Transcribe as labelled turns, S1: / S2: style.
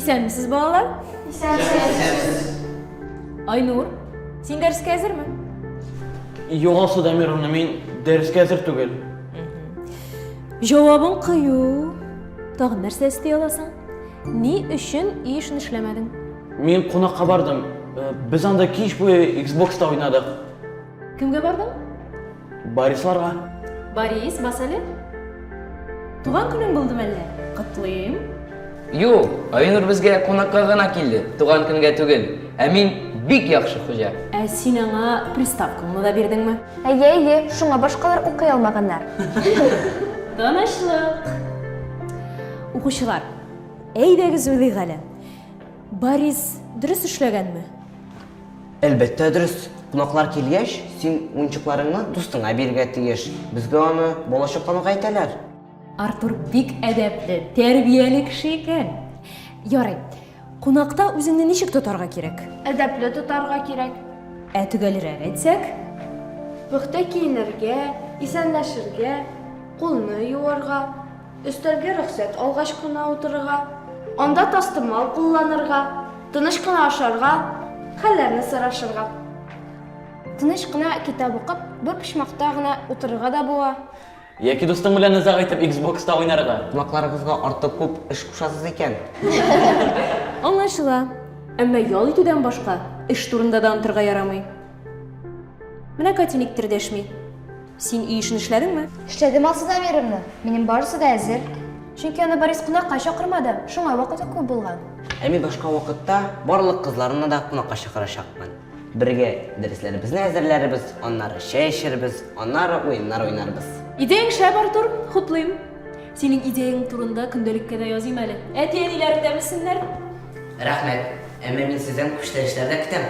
S1: İsenmisiz balalar?
S2: İsensiz.
S1: Aynur, sen derske hazırmı?
S3: Yo'q aslida Amirona, men darsga hozir tugul.
S1: Cevabın kıyı. Tağın nerse istey olasan? Ni üçün işini işlemedin?
S3: Men qo'noqqa bordim. Biz anda kech bo'yi Xbox'da o'ynadik.
S1: Kimge bardın?
S3: Borislarga.
S1: Boris, Basali? Tuğan günün buldum elle. Kutlayayım.
S2: Yo'q, Aynur bizga qonaqqa g'ana keldi, tug'an kunga tugul. Amin bik yaxshi xo'ja.
S1: Sen ana pristavkını da verdin mi?
S4: Әйе, шуңа башкалар укый алмаганнар.
S1: Tanışlık. Okuşular, eydəgiz öyleyik hələ. Boris dürüst işləgən mi?
S5: Elbette dürüst. Qonaqlar kelgəş, sen oyunçuqlarını dostuna bergə tiyəş. Bizgə onu bolaşıqlama qaytalar.
S1: Artur bik edepli, terbiyeli kişi ekan. Yaray, qonaqta özünü nişik tutarga kerek?
S4: Әдәпле тотарга кирәк.
S1: Tügəlirək etsək?
S4: Пөхтә киенергә, исәнләшергә, кулны юарга, өстәлгә рөхсәт алгач кына утырырга, анда тастымал кулланырга, тыныч кына ашарга, хәлләрне сорашырга. Тыныч кына китап укып, бер почмакта гына утырырга да була.
S3: Yoki do'stim bilan nizaq aytib Xbox'da o'ynarga.
S5: Qonaqlarınızga ortiq ko'p ish qo'shasiz ekan.
S1: Anlaşıla. Әмма ял итүдән башка эш турында да онтырга ярамый. Менә Катиниктер дәшми. Син işini эшләдеңме?
S4: Эшләдем алсыда Миримне. Минем барысы да әзер. Чөнки аны Борис кунакка чакырмады. Шуңа вакыты күп булган.
S5: Әми башка вакытта барлык кызларны да кунакка чакырачакмын. Бергә дәресләребезне әзерләрбез, аннары чәй эчербез, аннары уеннар уйнарбыз.
S1: İdeyin şәп Артур, хуплыйм. Синең идеяң турында көндәлеккә дә языйм әле. Әти-әниләрең дә белсеннәр.
S5: Рәхмәт. Әмма мин сездән күчтәрешләрдә көтәм.